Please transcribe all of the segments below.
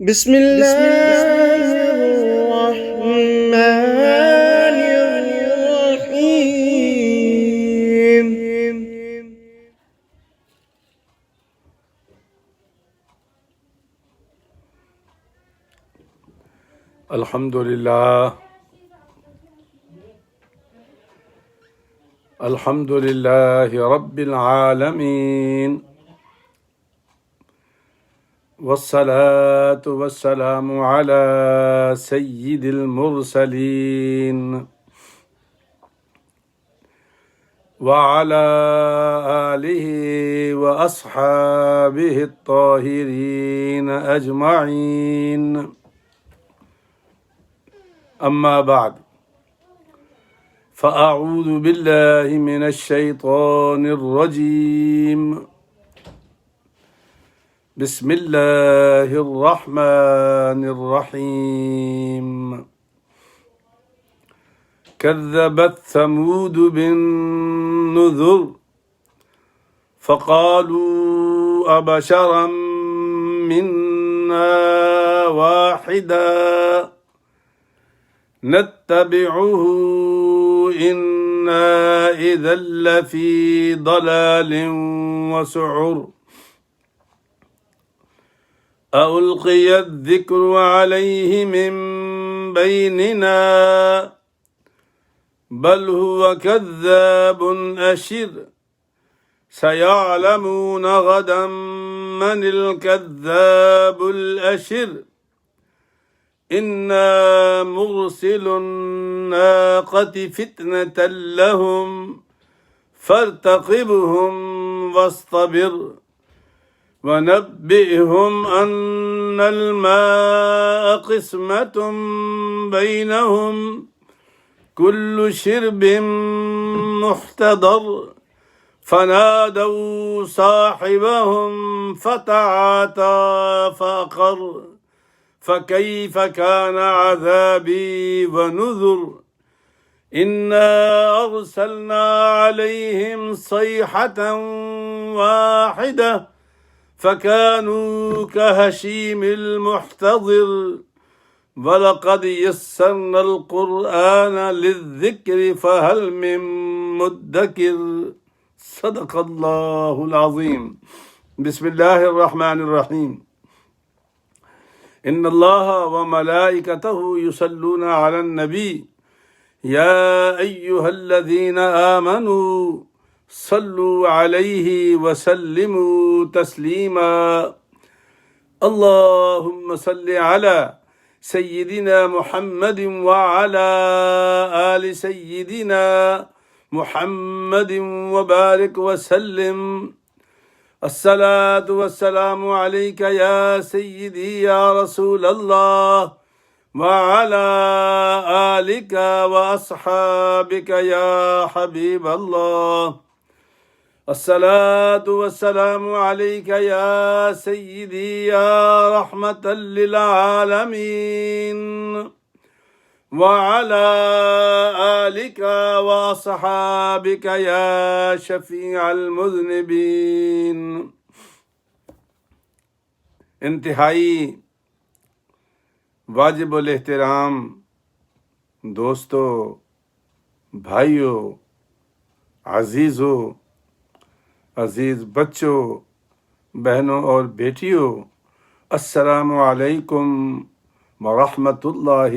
بسم الله الرحمن الرحيم. الحمد لله رب العالمين، والصلاة والسلام على سيد المرسلين وعلى آله وأصحابه الطاهرين أجمعين. أما بعد، فأعوذ بالله من الشيطان الرجيم. بسم الله الرحمن الرحيم. كذبت ثمود بالنذر فقالوا أبشرا منا واحدا نتبعه إنا إذا لفي ضلال وسعر. ألقي الذكر عليه من بيننا بل هو كذاب أشر. سيعلمون غدا من الكذاب الأشر. إنا مرسل الناقة فتنة لهم فارتقبهم واصطبر. ونبئهم أن الماء قسمة بينهم كل شرب محتضر. فنادوا صاحبهم فتعاطى فأقر. فكيف كان عذابي ونذر. إنا أرسلنا عليهم صيحة واحدة فكانوا كهشيم المحتضر. ولقد يسرنا القرآن للذكر فهل من مدكر. صدق الله العظيم. بسم الله الرحمن الرحيم. إن الله وملائكته يصلون على النبي يا أيها الذين آمنوا صلوا عليه وسلموا تسليما. اللهم صل على سيدنا محمد وعلى آل سيدنا محمد وبارك وسلم. الصلاة والسلام عليك يا سيدي يا رسول الله وعلى آلك وأصحابك يا حبيب الله. الصلاة والسلام عليك يا سيدي يا رحمة للعالمين وعلى آلك وأصحابك يا شفيع المذنبين. انتہائی واجب الاحترام دوستو، بھائیو، عزیزو، عزیز بچوں، بہنوں اور بیٹیوں، السلام علیکم ورحمۃ اللہ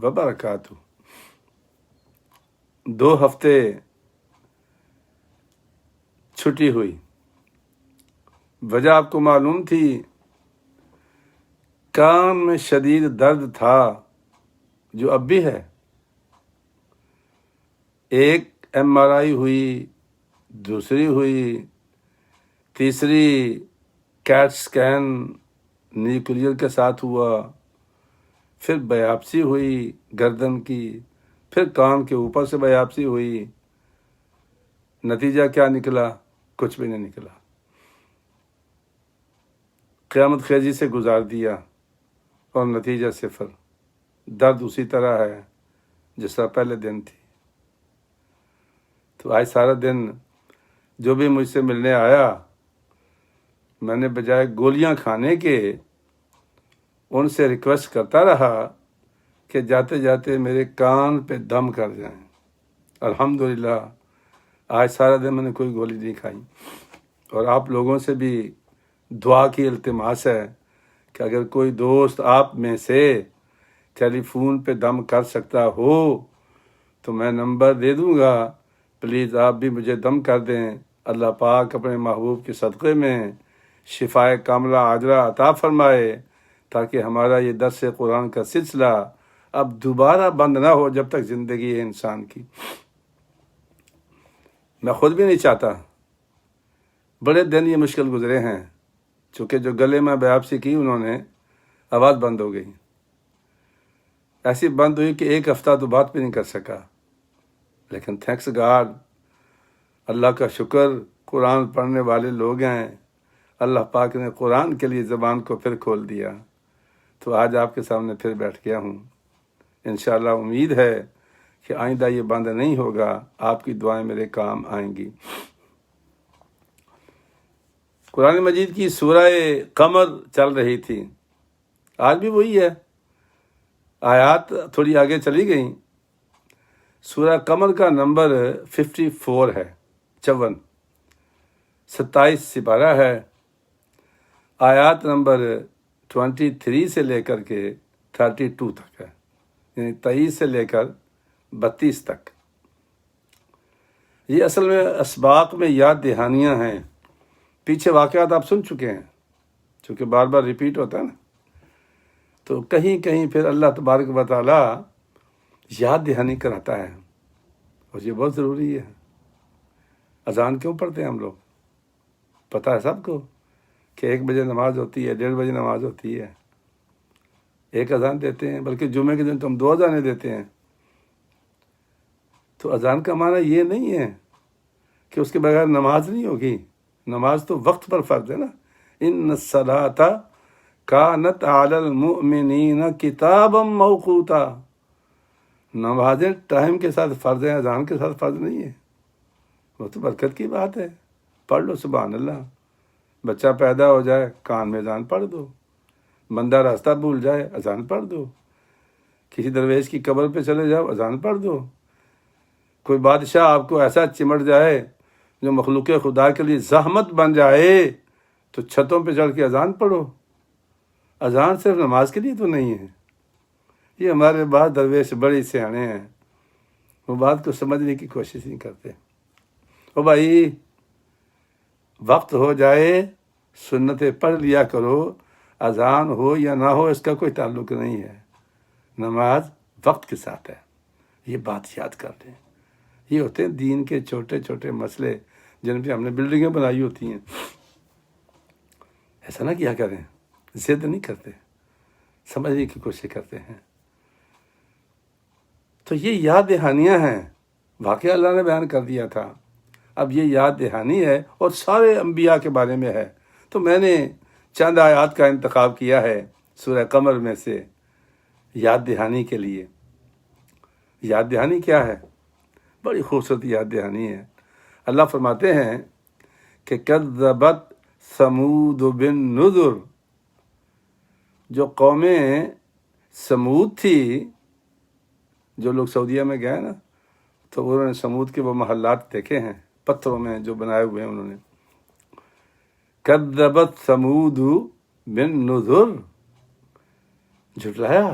وبرکاتہ۔ 2 ہفتے چھٹی ہوئی، وجہ آپ کو معلوم تھی، کان میں شدید درد تھا جو اب بھی ہے۔ ایک MRI ہوئی، دوسری ہوئی، تیسری کیٹ سکین نیوکلیئر کے ساتھ ہوا، پھر بایاپسی ہوئی گردن کی، پھر کان کے اوپر سے بایاپسی ہوئی۔ نتیجہ کیا نکلا؟ کچھ بھی نہیں نکلا۔ قیامت خیزی سے گزار دیا اور نتیجہ 0۔ درد اسی طرح ہے جس طرح پہلے دن تھی۔ تو آج سارا دن جو بھی مجھ سے ملنے آیا، میں نے بجائے گولیاں کھانے کے ان سے ریکویسٹ کرتا رہا کہ جاتے جاتے میرے کان پہ دم کر جائیں. الحمدللہ آج سارا دن میں نے کوئی گولی نہیں کھائی. اور آپ لوگوں سے بھی دعا کی التماس ہے کہ اگر کوئی دوست آپ میں سے ٹیلی فون پہ دم کر سکتا ہو تو میں نمبر دے دوں گا، پلیز آپ بھی مجھے دم کر دیں. اللہ پاک اپنے محبوب کے صدقے میں شفائے کاملہ عاجلہ عطا فرمائے تاکہ ہمارا یہ درس قرآن کا سلسلہ اب دوبارہ بند نہ ہو جب تک زندگی ہے انسان کی. میں خود بھی نہیں چاہتا. بڑے دن یہ مشکل گزرے ہیں، چونکہ جو گلے میں بیاپسی کی انہوں نے آواز بند ہو گئی. ایسی بند ہوئی کہ ایک ہفتہ تو بات بھی نہیں کر سکا. لیکن تھینکس گاڈ، اللہ کا شکر، قرآن پڑھنے والے لوگ ہیں. اللہ پاک نے قرآن کے لیے زبان کو پھر کھول دیا تو آج آپ کے سامنے پھر بیٹھ گیا ہوں. انشاءاللہ امید ہے کہ آئندہ یہ بند نہیں ہوگا. آپ کی دعائیں میرے کام آئیں گی. قرآن مجید کی سورہ قمر چل رہی تھی، آج بھی وہی ہے. آیات تھوڑی آگے چلی گئیں. سورہ قمر کا نمبر 54 ہے، 54، 27 سپارہ ہے. آیات نمبر 23 سے لے کر کے 32 تک ہے، یعنی 23 سے لے کر 32 تک. یہ اصل میں اسباق میں یاد دہانیاں ہیں. پیچھے واقعات آپ سن چکے ہیں، چونکہ بار بار ریپیٹ ہوتا ہے نا، تو کہیں کہیں پھر اللہ تبارک و تعالیٰ یاد دہانی کراتا ہے. اور یہ بہت ضروری ہے. اذان کیوں پڑھتے ہیں ہم لوگ؟ پتہ ہے سب کو کہ 1 بجے نماز ہوتی ہے، 1:30 بجے نماز ہوتی ہے. ایک اذان دیتے ہیں، بلکہ جمعے کے دن تو ہم 2 اذانیں دیتے ہیں. تو اذان کا معنی یہ نہیں ہے کہ اس کے بغیر نماز نہیں ہوگی. نماز تو وقت پر فرض ہے نا. ان الصلاۃ کانت علی المؤمنین کتابا موقوتا. نمازیں ٹائم کے ساتھ فرض ہیں، اذان کے ساتھ فرض نہیں ہے. وہ تو برکت کی بات ہے. پڑھ لو سبحان اللہ. بچہ پیدا ہو جائے کان میں اذان پڑھ دو. بندہ راستہ بھول جائے اذان پڑھ دو. کسی درویش کی قبر پہ چلے جاؤ اذان پڑھ دو. کوئی بادشاہ آپ کو ایسا چمٹ جائے جو مخلوق خدا کے لیے زحمت بن جائے تو چھتوں پہ چڑھ کے اذان پڑھو. اذان صرف نماز کے لیے تو نہیں ہے. یہ ہمارے بعض درویش بڑے سیانے ہیں، وہ بات کو سمجھنے کی کوشش نہیں کرتے. او بھائی، وقت ہو جائے سنتیں پڑھ لیا کرو. اذان ہو یا نہ ہو اس کا کوئی تعلق نہیں ہے. نماز وقت کے ساتھ ہے. یہ بات یاد کر لیں. یہ ہوتے ہیں دین کے چھوٹے چھوٹے مسئلے جن پہ ہم نے بلڈنگیں بنائی ہوتی ہیں. ایسا نہ کیا کریں. ضد نہیں کرتے، سمجھنے کی کوشش کرتے ہیں. تو یہ یاد دہانیاں ہیں. واقعہ اللہ نے بیان کر دیا تھا، اب یہ یاد دہانی ہے اور سارے انبیاء کے بارے میں ہے. تو میں نے چند آیات کا انتخاب کیا ہے سورہ قمر میں سے یاد دہانی کے لیے. یاد دہانی کیا ہے؟ بڑی خوبصورت یاد دہانی ہے. اللہ فرماتے ہیں کہ کذبت ثمود بالنذر. جو قومیں سمود تھی، جو لوگ سعودیہ میں گئے نا تو انہوں نے سمود کے وہ محلات دیکھے ہیں پتھروں میں جو بنائے ہوئے ہیں. انہوں نے کذبت ثمود بالنذر، جھٹلایا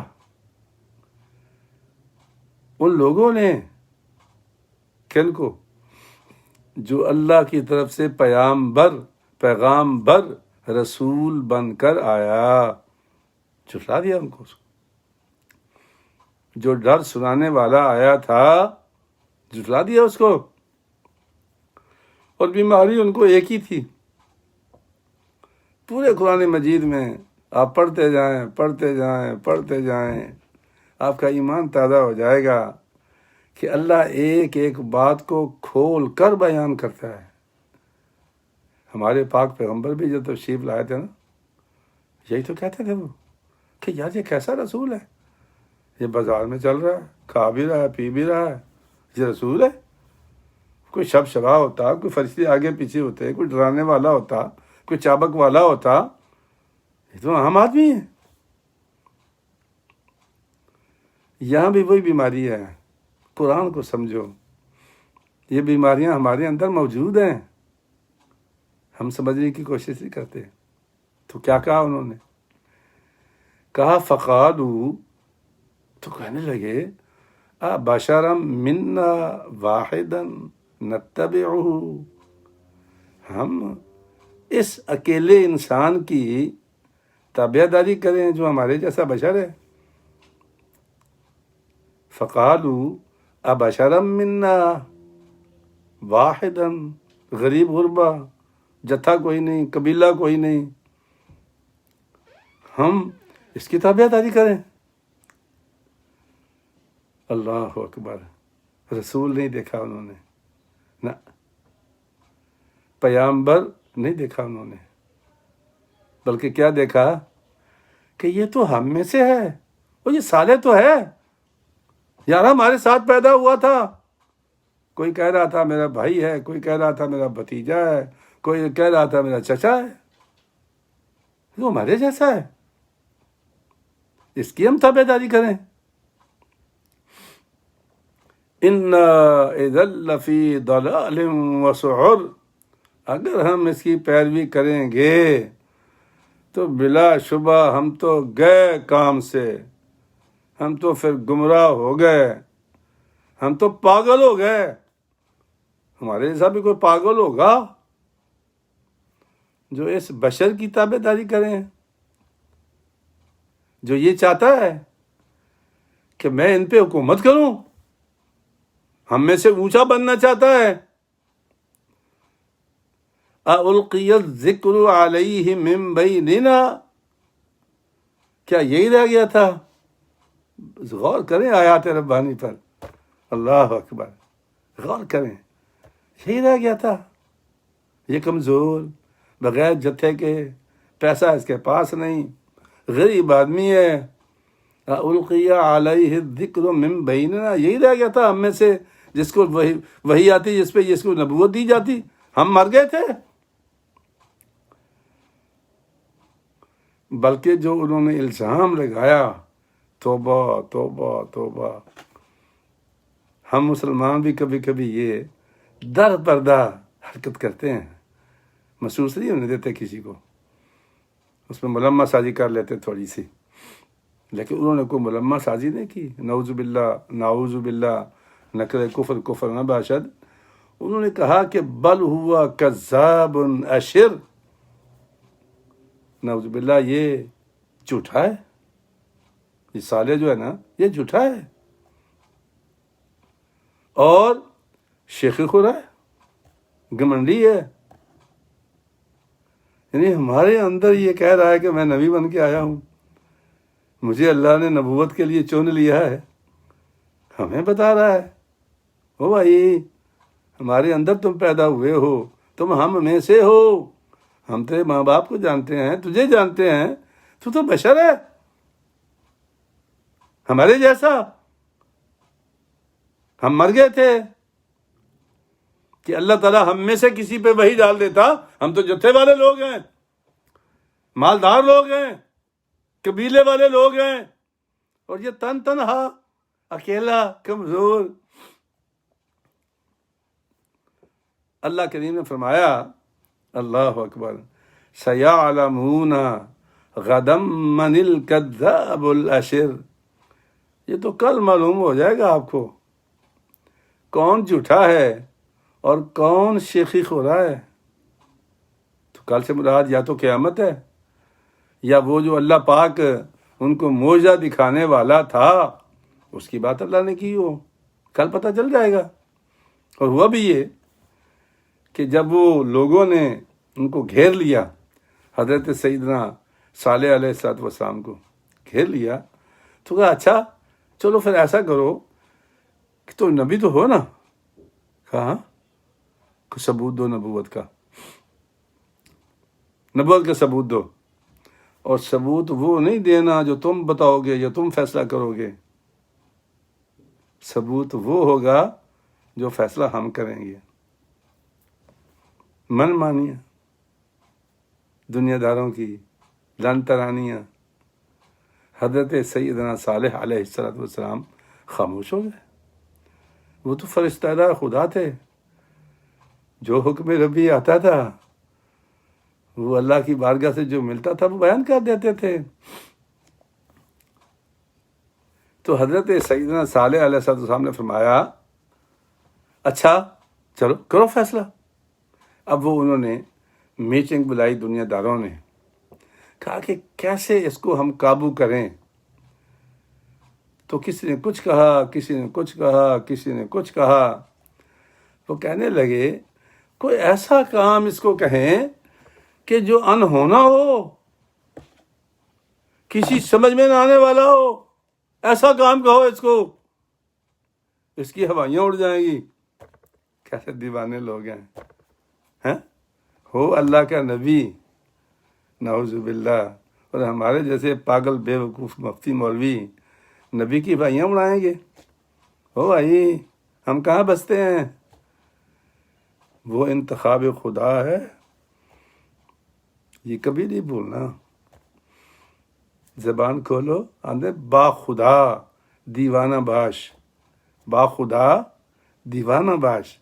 ان لوگوں نے. کن کو؟ جو اللہ کی طرف سے پیغام بر رسول بن کر آیا. جھٹلا دیا ان کو. جو ڈر سنانے والا آیا تھا جھٹلا دیا اس کو. اور بیماری ان کو ایک ہی تھی. پورے قرآن مجید میں آپ پڑھتے جائیں پڑھتے جائیں پڑھتے جائیں، آپ کا ایمان تازہ ہو جائے گا کہ اللہ ایک ایک بات کو کھول کر بیان کرتا ہے. ہمارے پاک پیغمبر بھی جو تشریف لائے تھے نا، یہی تو کہتے تھے وہ کہ یار یہ کیسا رسول ہے، یہ بازار میں چل رہا ہے، کھا بھی رہا ہے، پی بھی رہا ہے، یہ رسول ہے؟ کوئی شب شبا ہوتا، کوئی فرشتے آگے پیچھے ہوتے، کوئی ڈرانے والا ہوتا، کوئی چابک والا ہوتا. یہ تو عام آدمی ہے. یہاں بھی وہی بیماری ہے. قرآن کو سمجھو. یہ بیماریاں ہمارے اندر موجود ہیں, ہم سمجھنے کی کوشش نہیں کرتے. تو کیا کہا انہوں نے؟ کہا فقالوا, تو کہنے لگے بشرا منا واحدا نتبعہ, ہم اس اکیلے انسان کی تابع داری کریں جو ہمارے جیسا بشر ہے. فقالوا ابشرا منا واحدا, غریب غربا, جتھا کوئی نہیں, قبیلہ کوئی نہیں, ہم اس کی تابع داری کریں. اللہ اکبر. رسول نہیں دیکھا انہوں نے, نہ پیامبر نہیں دیکھا انہوں نے, بلکہ کیا دیکھا کہ یہ تو ہم میں سے ہے, اور یہ صالح تو ہے یار, ہمارے ساتھ پیدا ہوا تھا. کوئی کہہ رہا تھا میرا بھائی ہے, کوئی کہہ رہا تھا میرا بھتیجا ہے, کوئی کہہ رہا تھا میرا چچا ہے, وہ ہمارے جیسا ہے, اس کی ہم تابع داری کریں. اِنَّا اِذًا لَفِي ضَلَالٍ وَسُعُرٍ, اگر ہم اس کی پیروی کریں گے تو بلا شبہ ہم تو گئے کام سے, ہم تو پھر گمراہ ہو گئے, ہم تو پاگل ہو گئے. ہمارے جیسا بھی کوئی پاگل ہوگا جو اس بشر کی تابع داری کریں, جو یہ چاہتا ہے کہ میں ان پہ حکومت کروں, ہم میں سے اونچا بننا چاہتا ہے. اَأُلْقِيَ الذِّكْرُ عَلَيْهِ مِن بَيْنِنَا, کیا یہی رہ گیا تھا؟ غور کریں آیات ربانی پر. اللہ اکبر, غور کریں. یہی رہ گیا تھا, یہ کمزور, بغیر جتھے کے, پیسہ اس کے پاس نہیں, غریب آدمی ہے. اُلْقِيَ عَلَيْهِ الذِّكْرُ مِن بَيْنِنَا, یہی رہ گیا تھا ہم میں سے جس کو وہی آتی, جس پہ جس کو نبوت دی جاتی. ہم مر گئے تھے. بلکہ جو انہوں نے الزام لگایا, توبہ توبہ توبہ. ہم مسلمان بھی کبھی کبھی یہ در پردہ حرکت کرتے ہیں, محسوس نہیں ہونے دیتے کسی کو, اس میں ملمہ سازی کر لیتے تھوڑی سی. لیکن انہوں نے کوئی ملمہ سازی نہیں کی. نعوذ باللہ, نعوذ باللہ, نقل کفر کفر نہ باشد. انہوں نے کہا کہ بل ہوا کذاب اشر, نعوذ باللہ یہ جھوٹا ہے, یہ صالح جو ہے نا یہ جھوٹا ہے, اور شیخی خورا ہے, گمنڈی ہے. یعنی ہمارے اندر یہ کہہ رہا ہے کہ میں نبی بن کے آیا ہوں, مجھے اللہ نے نبوت کے لیے چن لیا ہے. ہمیں بتا رہا ہے او بھائی, ہمارے اندر تم پیدا ہوئے ہو, تم ہم میں سے ہو, ہم تیرے ماں باپ کو جانتے ہیں, تجھے جانتے ہیں, تو بشر ہے ہمارے جیسا. ہم مر گئے تھے کہ اللہ تعالیٰ ہم میں سے کسی پہ وحی ڈال دیتا. ہم تو جتھے والے لوگ ہیں, مالدار لوگ ہیں, قبیلے والے لوگ ہیں, اور یہ تنہا اکیلا کمزور. اللہ کریم نے فرمایا, اللہ اکبر, سَيَعْلَمُونَ غَدًا مَنِ الْكَذَّابُ الْأَشِرُ, یہ تو کل معلوم ہو جائے گا آپ کو کون جھوٹا ہے اور کون شیخی خورا ہے. تو کل سے مراد یا تو قیامت ہے, یا وہ جو اللہ پاک ان کو معجزہ دکھانے والا تھا اس کی بات اللہ نے کی ہو. کل پتہ چل جائے گا. اور ہوا بھی یہ کہ جب وہ لوگوں نے ان کو گھیر لیا, حضرت سیدنا صالح علیہ السلام کو گھیر لیا, تو کہا اچھا چلو پھر ایسا کرو کہ تو نبی تو ہو نا. کہا کوئی ثبوت دو نبوت کا, نبوت کا ثبوت دو. اور ثبوت وہ نہیں دینا جو تم بتاؤ گے یا تم فیصلہ کرو گے, ثبوت وہ ہوگا جو فیصلہ ہم کریں گے. من مانیاں دنیا داروں کی, لن ترانیاں, حضرت سیدنا صالح علیہ السلام خاموش ہو گئے. وہ تو فرشتہ خدا تھے، جو حکم ربی آتا تھا وہ اللہ کی بارگاہ سے جو ملتا تھا وہ بیان کر دیتے تھے. تو حضرت سیدنا صالح علیہ السلام نے فرمایا اچھا چلو کرو فیصلہ. اب وہ انہوں نے میٹنگ بلائی، دنیا داروں نے کہا کہ کیسے اس کو ہم قابو کریں. تو کسی نے کچھ کہا، کسی نے کچھ کہا، کسی نے کچھ کہا. وہ کہنے لگے کوئی ایسا کام اس کو کہیں کہ جو انہونا ہو، کسی سمجھ میں نہ آنے والا ہو. ایسا کام کہو اس کو، اس کی ہوائیاں اڑ جائیں گی. کیسے دیوانے لوگ ہیں. ہو اللہ کا نبی، نعوذ باللہ، اور ہمارے جیسے پاگل بے وقوف مفتی مولوی نبی کی بھائیاں اڑائیں گے. ہو بھائی ہم کہاں بستے ہیں. وہ انتخاب خدا ہے، یہ کبھی نہیں بھولنا. زبان کھولو، آندے با خدا دیوانہ باش، با خدا دیوانہ باش.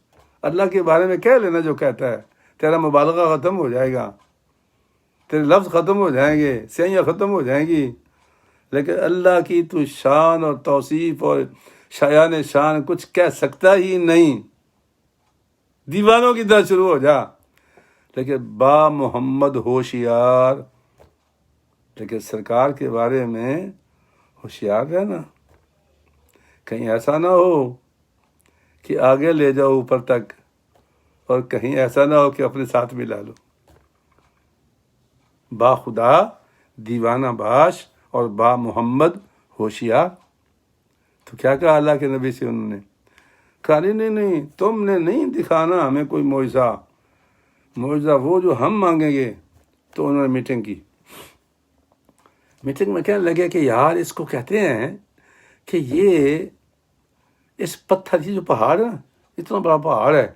اللہ کے بارے میں کہہ لینا جو کہتا ہے، تیرا مبالغہ ختم ہو جائے گا، تیرے لفظ ختم ہو جائیں گے، سیاں ختم ہو جائیں گی. لیکن اللہ کی تو شان اور توصیف اور شایان شان کچھ کہہ سکتا ہی نہیں. دیوانوں کی طرح شروع ہو جا، لیکن با محمد ہوشیار. لیکن سرکار کے بارے میں ہوشیار رہنا، کہیں ایسا نہ ہو کہ آگے لے جاؤ اوپر تک، اور کہیں ایسا نہ ہو کہ اپنے ساتھ ملا لو. با خدا دیوانہ باش اور با محمد ہوشیار. تو کیا کہا اللہ کے نبی سے انہوں نے؟ کہا نہیں، تم نے نہیں دکھانا ہمیں کوئی معجزہ وہ جو ہم مانگیں گے. تو انہوں نے میٹنگ کی. میٹنگ میں کہنے لگے کہ یار اس کو کہتے ہیں کہ یہ اس پتھر کی جو پہاڑ ہے نا، اتنا بڑا پہاڑ ہے،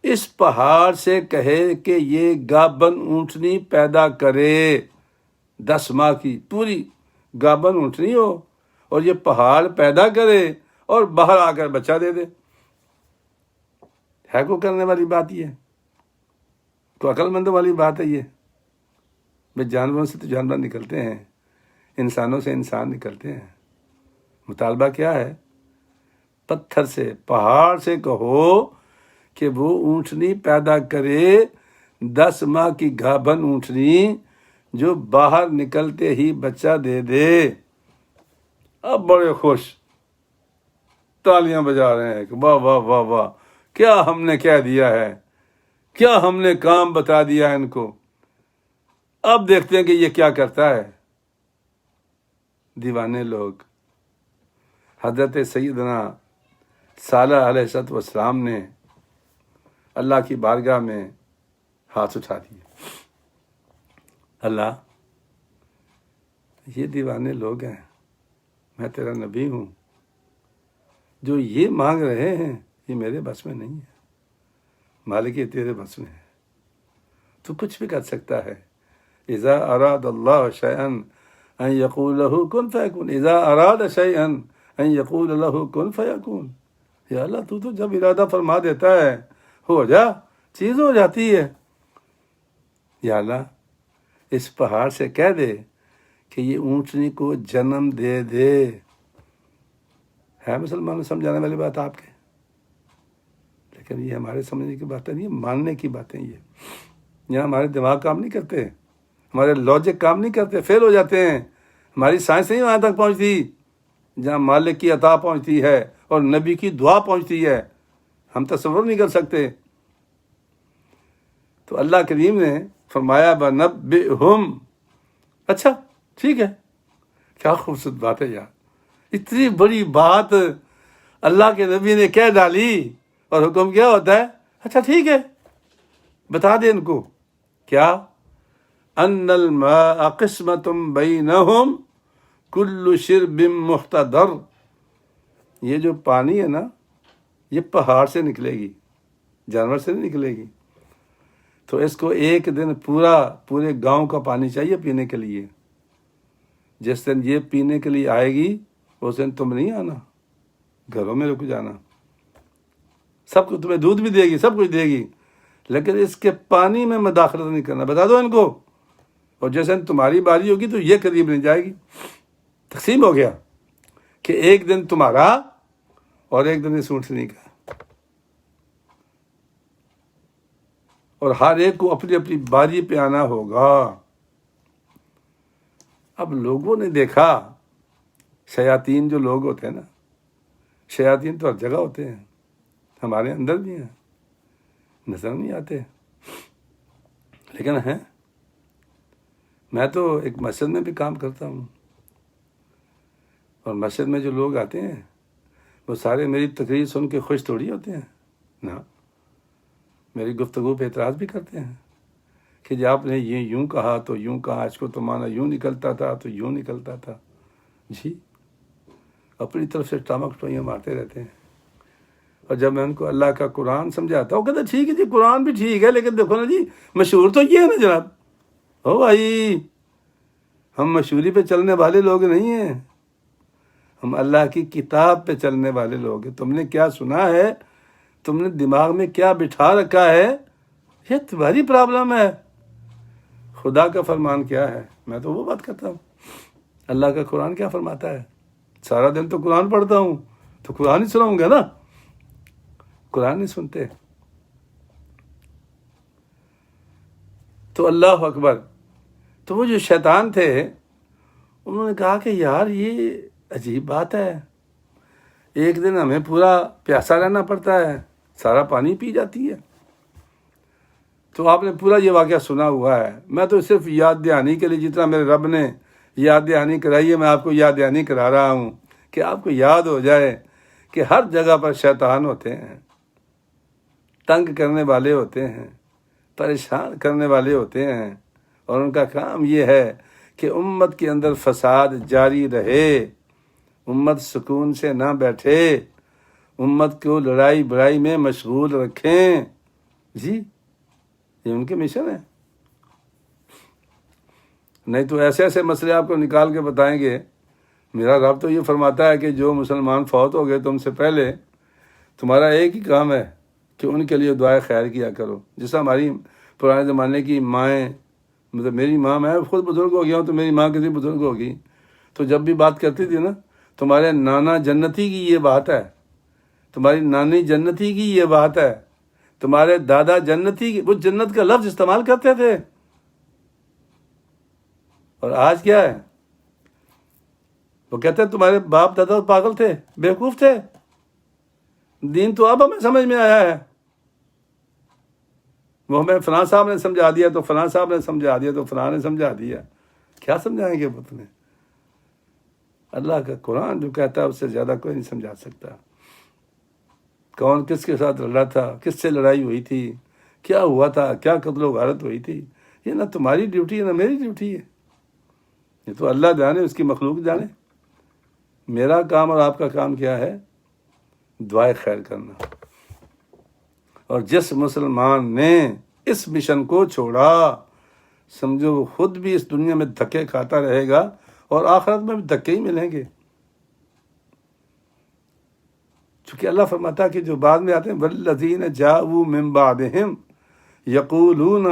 اس پہاڑ سے کہے کہ یہ گابن اونٹنی پیدا کرے، 10 ماہ کی پوری گابن اونٹنی ہو، اور یہ پہاڑ پیدا کرے اور باہر آ کر بچہ دے دے. ہے کو کرنے والی بات یہ؟ تو عقل مند والی بات ہے یہ؟ بھائی جانوروں سے تو جانور نکلتے ہیں، انسانوں سے انسان نکلتے ہیں. مطالبہ کیا ہے؟ پتھر سے، پہاڑ سے کہو کہ وہ اونٹنی پیدا کرے، 10 ماہ کی گابن اونٹنی جو باہر نکلتے ہی بچہ دے دے. اب بڑے خوش تالیاں بجا رہے ہیں کہ واہ واہ واہ واہ، کیا ہم نے کہہ دیا ہے، کیا ہم نے کام بتا دیا ہے ان کو. اب دیکھتے ہیں کہ یہ کیا کرتا ہے. دیوانے لوگ. حضرت سیدنا صالح علیہ السلام نے اللہ کی بارگاہ میں ہاتھ اٹھا دیے. اللہ یہ دیوانے لوگ ہیں، میں تیرا نبی ہوں، جو یہ مانگ رہے ہیں یہ میرے بس میں نہیں ہے. مالک یہ تیرے بس میں ہے، تو کچھ بھی کر سکتا ہے. اذا اراد اللہ شیئا ان یقول له کن فیکون، اذا اراد شیئا ان یقول له کن فیکون. یا اللہ تو جب ارادہ فرما دیتا ہے ہو جا، چیز ہو جاتی ہے. یا اللہ اس پہاڑ سے کہہ دے کہ یہ اونٹنی کو جنم دے دے. ہے مسلمانوں سمجھانے والی بات آپ کے، لیکن یہ ہمارے سمجھنے کی باتیں نہیں، ماننے کی باتیں. یہاں ہمارے دماغ کام نہیں کرتے، ہمارے لاجک کام نہیں کرتے، فیل ہو جاتے ہیں. ہماری سائنس نہیں وہاں تک پہنچتی جہاں مالک کی عطا پہنچتی ہے اور نبی کی دعا پہنچتی ہے. ہم تصور نہیں کر سکتے. تو اللہ کریم نے فرمایا بنبئہم. اچھا ٹھیک ہے، کیا خوبصورت بات ہے یار. اتنی بڑی بات اللہ کے نبی نے کہہ ڈالی، اور حکم کیا ہوتا ہے؟ اچھا ٹھیک ہے، بتا دے ان کو. کیا؟ ان الماء قسمۃ بینہم کل شرب محتضر. یہ جو پانی ہے نا، یہ پہاڑ سے نکلے گی، جانور سے نہیں نکلے گی. تو اس کو ایک دن پورے گاؤں کا پانی چاہیے پینے کے لیے. جس دن یہ پینے کے لیے آئے گی اس دن تم نہیں آنا، گھروں میں رک جانا، سب کو تمہیں دودھ بھی دے گی، سب کچھ دے گی، لیکن اس کے پانی میں مداخلت نہیں کرنا، بتا دو ان کو، اور جیسے تمہاری باری ہوگی تو یہ قریب نہیں جائے گی۔ تقسیم ہو گیا کہ ایک دن تمہارا اور ایک دن اس اونٹنی کا، اور ہر ایک کو اپنی اپنی باری پہ آنا ہوگا۔ اب لوگوں نے دیکھا، شیاطین جو لوگ ہوتے ہیں نا، شیاطین تو ہر جگہ ہوتے ہیں، ہمارے اندر بھی ہیں، نظر نہیں آتے لیکن ہیں۔ میں تو ایک مسجد میں بھی کام کرتا ہوں، اور مسجد میں جو لوگ آتے ہیں وہ سارے میری تقریر سن کے خوش تھوڑی ہوتے ہیں، نا، میری گفتگو پہ اعتراض بھی کرتے ہیں کہ جب آپ نے یہ یوں کہا تو یوں کہا، اس کو تو مانا یوں نکلتا تھا تو یوں نکلتا تھا۔ جی، اپنی طرف سے ٹامک ٹوئیاں مارتے رہتے ہیں۔ اور جب میں ان کو اللہ کا قرآن سمجھاتا ہوں، کہتے ٹھیک ہے جی، قرآن بھی ٹھیک ہے، لیکن دیکھو نا جی، مشہور تو یہ ہے نا جناب، او بھائی، ہم مشہوری پہ چلنے والے لوگ نہیں ہیں، ہم اللہ کی کتاب پہ چلنے والے لوگ ہیں۔ تم نے کیا سنا ہے، تم نے دماغ میں کیا بٹھا رکھا ہے، یہ تمہاری پرابلم ہے۔ خدا کا فرمان کیا ہے، میں تو وہ بات کرتا ہوں، اللہ کا قرآن کیا فرماتا ہے۔ سارا دن تو قرآن پڑھتا ہوں تو قرآن ہی سناؤں گا نا، قرآن نہیں سنتے۔ تو اللہ اکبر، تو وہ جو شیطان تھے انہوں نے کہا کہ یار یہ عجیب بات ہے، ایک دن ہمیں پورا پیاسا رہنا پڑتا ہے، سارا پانی پی جاتی ہے۔ تو آپ نے پورا یہ واقعہ سنا ہوا ہے، میں تو صرف یاد دہانی کے لیے، جتنا میرے رب نے یاد دہانی کرائی ہے میں آپ کو یاد دہانی کرا رہا ہوں کہ آپ کو یاد ہو جائے کہ ہر جگہ پر شیطان ہوتے ہیں، تنگ کرنے والے ہوتے ہیں، پریشان کرنے والے ہوتے ہیں، اور ان کا کام یہ ہے کہ امت کے اندر فساد جاری رہے، امت سکون سے نہ بیٹھے، امت کو لڑائی بڑائی میں مشغول رکھیں۔ جی، یہ ان کے مشن ہے۔ نہیں تو ایسے ایسے مسئلے آپ کو نکال کے بتائیں گے۔ میرا رب تو یہ فرماتا ہے کہ جو مسلمان فوت ہو گئے تم سے پہلے، تمہارا ایک ہی کام ہے کہ ان کے لیے دعائے خیر کیا کرو۔ جیسا ہماری پرانے زمانے کی مائیں، مطلب میری ماں، میں خود بزرگ ہو گیا ہوں تو میری ماں کسی بزرگ ہوگی، تو جب بھی بات کرتی تھی نا، تمہارے نانا جنتی کی یہ بات ہے، تمہاری نانی جنتی کی یہ بات ہے، تمہارے دادا جنتی کی، وہ جنت کا لفظ استعمال کرتے تھے۔ اور آج کیا ہے، وہ کہتے ہیں تمہارے باپ دادا پاگل تھے، بیوقوف تھے، دین تو اب ہمیں سمجھ میں آیا ہے، وہ ہمیں فلاں صاحب نے سمجھا دیا تو فلاں صاحب نے سمجھا دیا تو فلاں نے سمجھا دیا۔ کیا سمجھائیں گے وہ تمہیں؟ اللہ کا قرآن جو کہتا ہے اس سے زیادہ کوئی نہیں سمجھا سکتا۔ کون کس کے ساتھ لڑا تھا، کس سے لڑائی ہوئی تھی، کیا ہوا تھا، کیا قتل و غارت ہوئی تھی، یہ نہ تمہاری ڈیوٹی ہے نہ میری ڈیوٹی ہے، یہ تو اللہ جانے، اس کی مخلوق جانے۔ میرا کام اور آپ کا کام کیا ہے؟ دعائے خیر کرنا۔ اور جس مسلمان نے اس مشن کو چھوڑا، سمجھو وہ خود بھی اس دنیا میں دھکے کھاتا رہے گا اور آخرت میں بھی دھکے ہی ملیں گے۔ چونکہ اللہ فرماتا ہے کہ جو بعد میں آتے ہیں، والذین جاءوا من بعدہم یقولون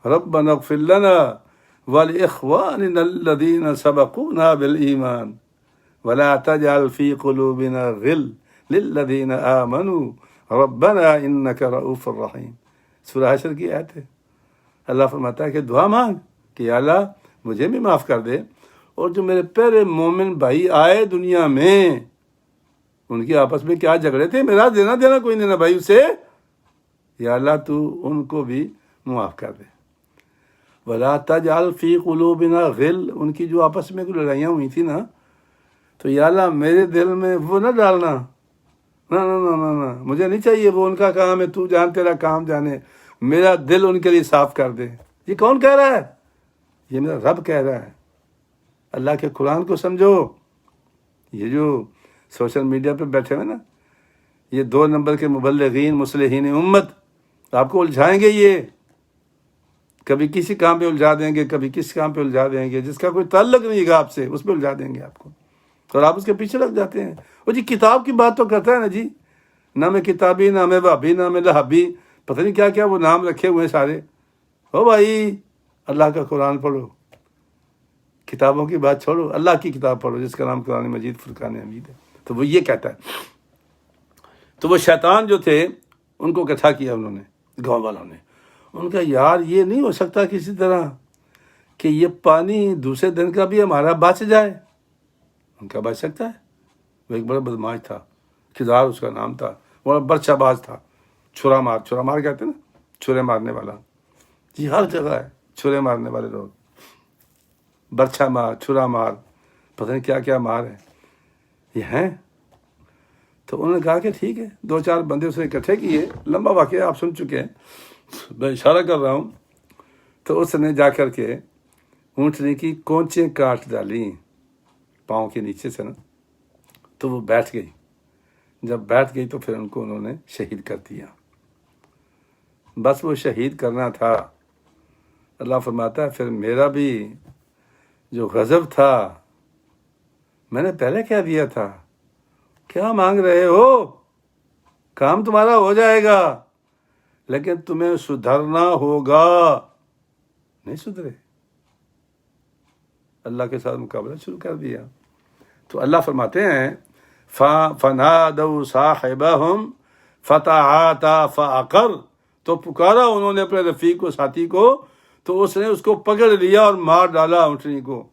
ربنا اغفر لنا ولاخواننا الذین سبقونا بالایمان ولا تجعل فی قلوبنا غل للذین آمنوا ربنا انک رؤوف رحیم۔ سورہ حشر کی آیت ہے۔ اللہ فرماتا ہے کہ دعا مانگ کہ یا اللہ مجھے بھی معاف کر دے، اور جو میرے پیارے مومن بھائی آئے دنیا میں، ان کے آپس میں کیا جھگڑے تھے، میرا دینا کوئی نہیں نا بھائی اسے، یا اللہ تو ان کو بھی معاف کر دے۔ ولا تجعل فی قلوبنا غل، ان کی جو آپس میں کوئی لڑائیاں ہوئی تھی نا، تو یا اللہ میرے دل میں وہ نہ ڈالنا، نہ نہ نہ نہ نہ، مجھے نہیں چاہیے، وہ ان کا کام ہے، تو جان، تیرا کام جانے، میرا دل ان کے لیے صاف کر دے۔ یہ کون کہہ رہا ہے؟ یہ میرا رب کہہ رہا ہے۔ اللہ کے قرآن کو سمجھو۔ یہ جو سوشل میڈیا پہ بیٹھے ہوئے نا، یہ 2 نمبر کے مبلغین، مصلحین امت، آپ کو الجھائیں گے، یہ کبھی کسی کام پہ الجھا دیں گے، کبھی کسی کام پہ الجھا دیں گے جس کا کوئی تعلق نہیں گا آپ سے، اس پہ الجھا دیں گے آپ کو، اور آپ اس کے پیچھے لگ جاتے ہیں۔ وہ جی کتاب کی بات تو کرتا ہے نا جی، نہ میں کتابی، نہ میں وہابی، نہ میں لہابی، پتہ نہیں کیا کیا وہ نام رکھے ہوئے ہیں سارے۔ او بھائی، اللہ کا قرآن پڑھو، کتابوں کی بات چھوڑو، اللہ کی کتاب پڑھو جس کا نام قرآن مجید فرقان حمید ہے۔ تو وہ یہ کہتا ہے۔ تو وہ شیطان جو تھے ان کو اکٹھا کیا انہوں نے، گاؤں والوں نے۔ ان کا یار یہ نہیں ہو سکتا کسی طرح کہ یہ پانی دوسرے دن کا بھی ہمارا بچ جائے۔ ان کا بچ سکتا ہے؟ وہ ایک بڑا بدماش تھا، کردار اس کا نام تھا، وہ برچہ باز تھا، چھرا مار کہتے ہیں نا، چھرے مارنے والا۔ جی ہر جگہ ہے چھرے مارنے والے لوگ، برچہ مار، چھرا مار، پتہ نہیں کیا کیا مار ہے یہ ہیں۔ تو انہوں نے کہا کہ ٹھیک ہے، 2-4 بندے اس نے اکٹھے کیے، لمبا واقعہ آپ سن چکے ہیں، میں اشارہ کر رہا ہوں۔ تو اس نے جا کر کے اونٹنی کی کونچیں کاٹ ڈالی پاؤں کے نیچے سے نا، تو وہ بیٹھ گئی۔ جب بیٹھ گئی تو پھر ان کو انہوں نے شہید کر دیا۔ بس وہ شہید کرنا تھا۔ اللہ فرماتا ہے پھر میرا بھی جو غضب تھا میں نے پہلے کہہ دیا تھا، کیا مانگ رہے ہو؟ کام تمہارا ہو جائے گا، لیکن تمہیں سدھرنا ہوگا۔ نہیں سدھرے، اللہ کے ساتھ مقابلہ شروع کر دیا۔ تو اللہ فرماتے ہیں فَنَادَوْا صَاحِبَهُمْ فَتَعَاطَىٰ فَعَقَرَ، تو پکارا انہوں نے اپنے رفیق کو، ساتھی کو، تو اس نے اس کو پکڑ لیا اور مار ڈالا اونٹنی کو۔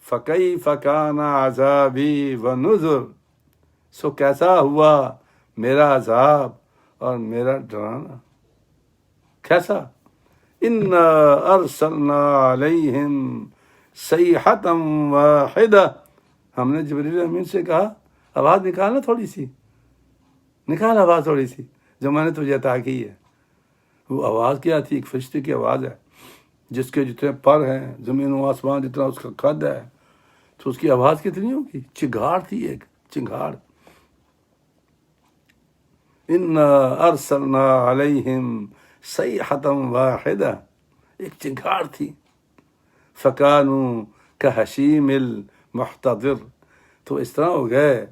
فَكَيْفَ كَانَ عَذَابِي وَنُذُرِ، سو کیسا ہوا میرا عذاب اور میرا ڈرانا، کیسا؟ إِنَّا أَرْسَلْنَا عَلَيْهِمْ صَيْحَةً وَاحِدَةً، ہم نے جبریل امین سے کہا آواز نکالنا، تھوڑی سی نکال آواز، تھوڑی سی جو میں نے تجھے عطا کی ہے۔ وہ آواز کیا تھی؟ ایک فرشتے کی آواز ہے جس کے جتنے پر ہیں، زمین و آسمان جتنا اس کا قد ہے، تو اس کی آواز کتنی ہوگی؟ چنگھاڑ تھی، ایک چنگھاڑ۔ إِنَّا أَرْسَلْنَا عَلَيْهِمْ صَيْحَةً وَاحِدَةً، ایک چنگھاڑ تھی۔ فَكَانُوا كَحَشِيمِ الْمُحْتَضِرِ، تو اس طرح ہو گئے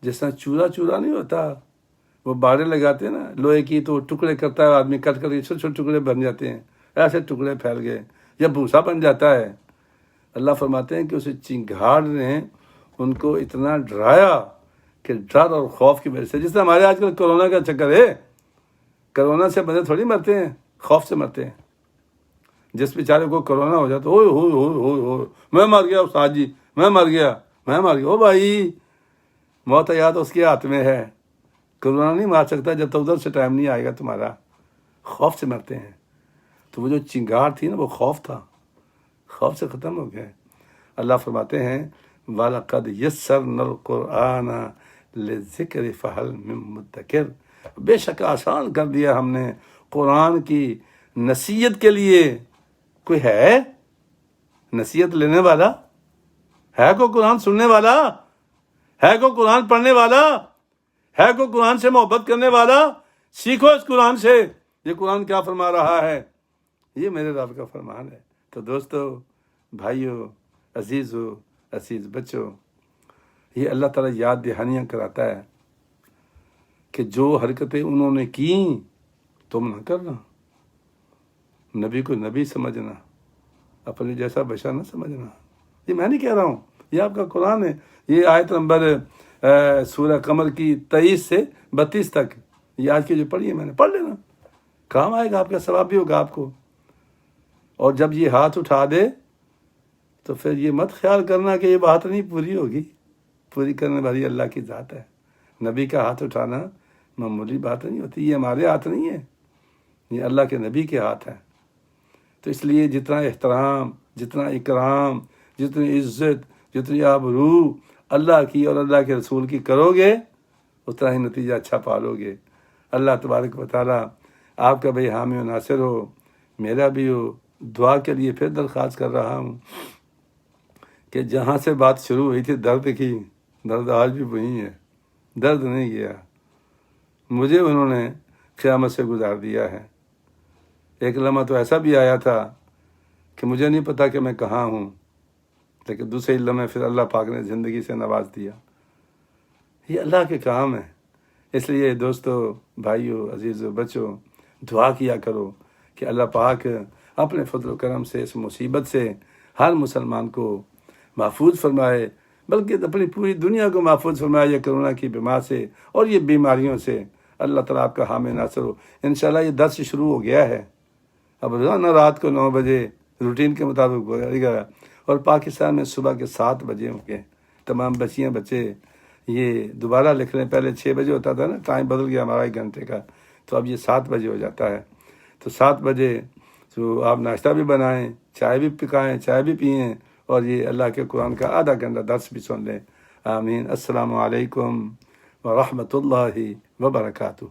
جس طرح چورا نہیں ہوتا، وہ باڑے لگاتے ہیں نا لوہے کی، تو ٹکڑے کرتا ہے آدمی، کٹ کر کے چھوٹے چھوٹے ٹکڑے بن جاتے ہیں، ایسے ٹکڑے پھیل گئے یا بھوسا بن جاتا ہے۔ اللہ فرماتے ہیں کہ اس چنگھاڑ نے ان کو اتنا ڈرایا کہ ڈر اور خوف کی وجہ سے، جس طرح ہمارے آج کل کرونا کا چکر ہے، کرونا سے بندے تھوڑی مرتے ہیں، خوف سے مرتے ہیں۔ جس بیچارے کو کرونا ہو جاتا ہو میں مر گیا استاد جی، میں مر گیا۔ او بھائی، موت یاد اس کے ہاتھ میں ہے، کرونا نہیں مار سکتا جب تک ادھر سے ٹائم نہیں آئے گا تمہارا۔ خوف سے مرتے ہیں۔ تو وہ جو چنگار تھی نا، وہ خوف تھا، خوف سے ختم ہو گئے۔ اللہ فرماتے ہیں وَلَقَدْ يَسَّرْنَا الْقُرْآنَ لِلذِّكْرِ فَهَلْ مِن مُدَّكِرٍ، بے شک آسان کر دیا ہم نے قرآن کی نصیحت کے لیے۔ کوئی ہے نصیحت لینے والا؟ ہے کوئی قرآن سننے والا؟ ہے کوئی قرآن پڑھنے والا؟ ہے کوئی قرآن سے محبت کرنے والا؟ سیکھو اس قرآن سے، یہ قرآن کیا فرما رہا ہے، یہ میرے رب کا فرمان ہے۔ تو دوستو، بھائیو، عزیزو، عزیز بچوں، یہ اللہ تعالیٰ یاد دہانیاں کراتا ہے کہ جو حرکتیں انہوں نے کیں تم نہ کرنا، نبی کو نبی سمجھنا، اپنے جیسا بشر نہ سمجھنا۔ یہ میں نہیں کہہ رہا ہوں، یہ آپ کا قرآن ہے۔ یہ آیت نمبر سورہ قمر کی 23 سے 32 تک، یہ آج کی جو پڑھی ہے میں نے، پڑھ لینا، کام آئے گا، آپ کا ثواب بھی ہوگا آپ کو۔ اور جب یہ ہاتھ اٹھا دے تو پھر یہ مت خیال کرنا کہ یہ بات نہیں پوری ہوگی، پوری کرنے والی اللہ کی ذات ہے۔ نبی کا ہاتھ اٹھانا معمولی بات نہیں ہوتی، یہ ہمارے ہاتھ نہیں ہے، یہ اللہ کے نبی کے ہاتھ ہے۔ تو اس لیے جتنا احترام، جتنا اکرام، جتنی عزت، جتنی آبرو اللہ کی اور اللہ کے رسول کی کرو گے، اتنا ہی نتیجہ اچھا پالو گے۔ اللہ تبارک و تعالیٰ آپ کا بھائی حامی و ناصر ہو، میرا بھی ہو۔ دعا کے لیے پھر درخواست کر رہا ہوں کہ جہاں سے بات شروع ہوئی تھی درد کی، درد آج بھی وہی ہے، درد نہیں گیا۔ مجھے انہوں نے قیامت سے گزار دیا ہے۔ ایک لمحہ تو ایسا بھی آیا تھا کہ مجھے نہیں پتا کہ میں کہاں ہوں، لیکن دوسرے لمحے پھر اللہ پاک نے زندگی سے نواز دیا۔ یہ اللہ کے کام ہے۔ اس لیے دوستو، بھائیو، عزیزو، بچوں، دعا کیا کرو کہ اللہ پاک اپنے فضل و کرم سے اس مصیبت سے ہر مسلمان کو محفوظ فرمائے، بلکہ اپنی پوری دنیا کو محفوظ فرمائے یہ کرونا کی بیمار سے اور یہ بیماریوں سے۔ اللہ تعالیٰ آپ کا حامی ناصر ہو۔ انشاءاللہ یہ درس شروع ہو گیا ہے، اب روزانہ رات کو 9 بجے روٹین کے مطابق ہوئے گا، اور پاکستان میں صبح کے 7 بجے ہوں گے۔ تمام بچیاں بچے یہ دوبارہ لکھ لیں، پہلے 6 بجے ہوتا تھا نا، ٹائم بدل گیا ہمارا 1 گھنٹے کا، تو اب یہ 7 بجے ہو جاتا ہے۔ تو 7 بجے تو آپ ناشتہ بھی بنائیں، چائے بھی پکائیں، چائے بھی پئیں، اور یہ اللہ کے قرآن کا آدھا گھنٹہ درس بھی سن لیں۔ آمین۔ السلام علیکم ورحمۃ اللہ وبرکاتہ۔